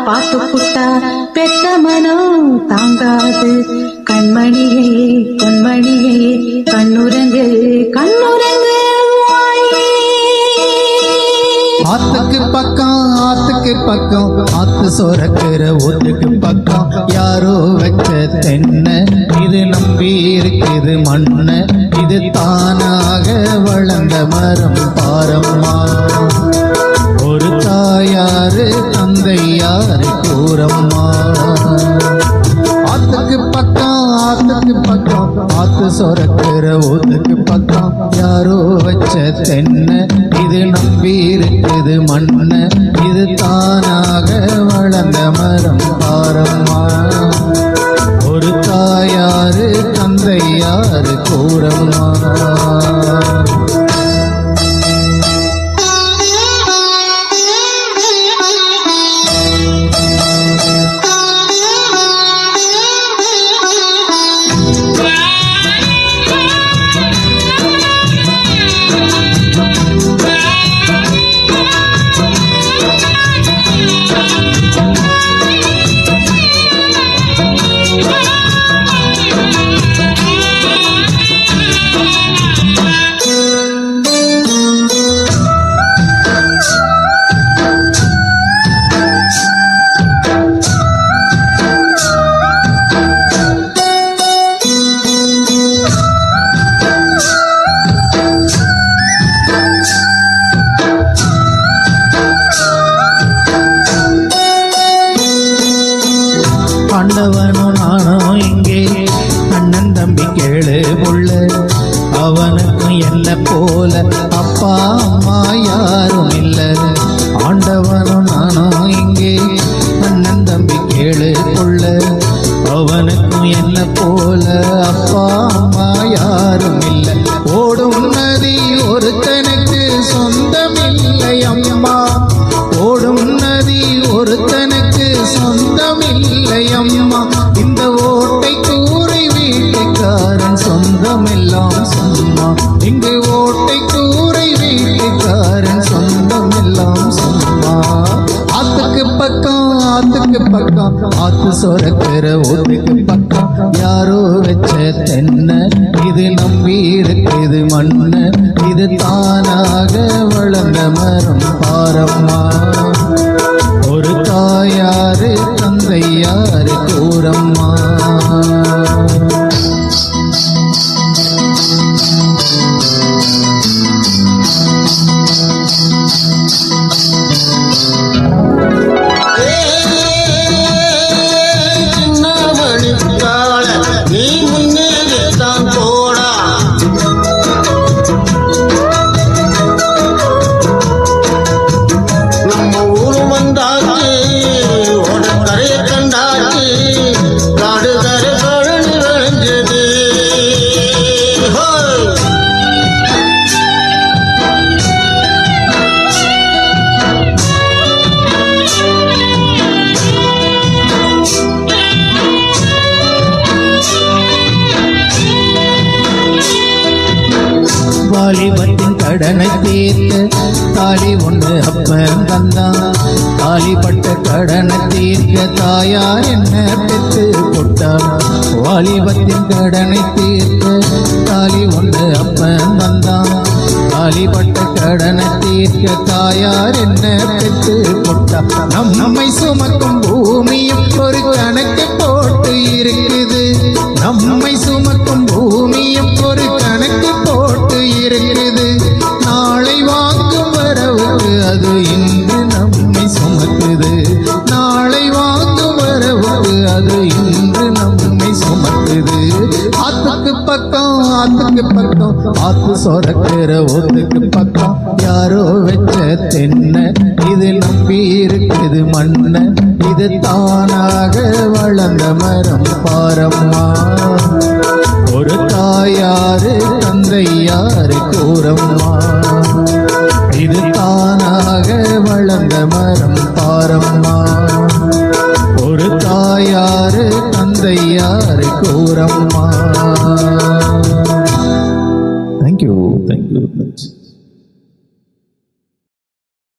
பார்த்து புட்டா பெத்த மனம் தாங்காது. கண்மணியே பொன்மணியே கண்ணுரங்கு கண்ணுரங்கு. ஆத்துக்கு பக்கம் ஆத்துக்கு பக்கம் ஆத்து சொரக்கிற ஊத்துக்கு பக்கம் யாரோ வச்ச தென்ன இது நம்பி இருக்குது மண்ண. இது தானாக வளர்ந்த மரம் பாரம்மா. ஒரு தாயாரு தந்தை யாரு கூறம்மா. ஆத்துக்கு பக்கம் ஆத்துக்கு பக்கம் ஆத்து சொரக்கிற ஊத்துக்கு பக்கம் யாரோ வச்ச தென்ன இது நம்பி இருக்குது மண்ண. இது தானாக வளர்ந்த மரம் பாரம்மா. ஒரு தாயாரு தந்தை யாரு கூறம்மா. ஆண்டவனும் நானும் இங்கே அண்ணன் தம்பி கேளு புள்ள. அவனுக்கும் என்ன போல அப்பா அம்மா யாரும் இல்ல. ஆண்டவனும் நானும் இங்கே அண்ணன் தம்பி கேளு புள்ள. அவனுக்கும் என்ன போல அப்பா அம்மா யாரும் இல்ல. ஓடும் நதி ஒருத்தனுக்கு சொந்தமில்லை அம்மா. ஓடும் நதி ஒருத்தனுக்கு சொந்தமில்லை அம்மா. இந்த ஓட்டை கூரை வீட்டுக்காரன் சொந்தமெல்லாம் சும்மா. இங்கு ஓட்டை கூரை வீட்டுக்காரன் சொந்தமெல்லாம் சும்மா. ஆத்துக்கு பக்கம் ஆத்துக்கு பக்கம் ஆத்து சொரக்கிற ஊத்துக்கு பக்கம் யாரோ வச்ச தென்ன இது நம்பி இருக்குது மண்ண. இது தானாக வளர்ந்த மரம் பாரம்மா. ஒரு தாயாரு தந்தை யாரு கூறம்மா. வாலிபத்தின் கடனை தீர்க்க தாலி ஒன்று அப்பன் தந்தான். தாலிப்பட்ட கடனை தீர்க்க தாயார் என்ன பெற்று போட்டான். வாலிபத்தின் கடனை தீர்க்க தாலி ஒன்று அப்பன் தந்தான். தாலிப்பட்ட கடனை தீர்க்க தாயார் என்ன பெற்று போட்டான். நம்மை சுமக்கும் பூமியும் ஒரு கணக்கு போட்டு இருக்குது. நம்மை சுமக்கும் பூமியும் ஒரு கணக்கு போட்டு இருக்குது. நாளை வாங்கும் வரவுக்கு அது இன்று நம்மை சுமக்குது. நாளை வாங்கும் வரவுக்கு அது இன்று நம்மை சுமக்குது. ஆத்துக்கு பக்கம் ஆத்துக்கு பக்கம் ஆத்து சொரக்கிற ஊத்துக்கு பக்கம் யாரோ வச்ச தென்ன இது நம்பி இருக்குது மண்ண. இது தானாக வளர்ந்த மரம் பாரம்மா. ஒரு தாயாரு தந்தை யாரு கூறம்மா. இது தானாக வளர்ந்த மரம் பாரம்மா. ஒரு தாயாரு தந்தை யாரு கூறம்மா. Thank you very much.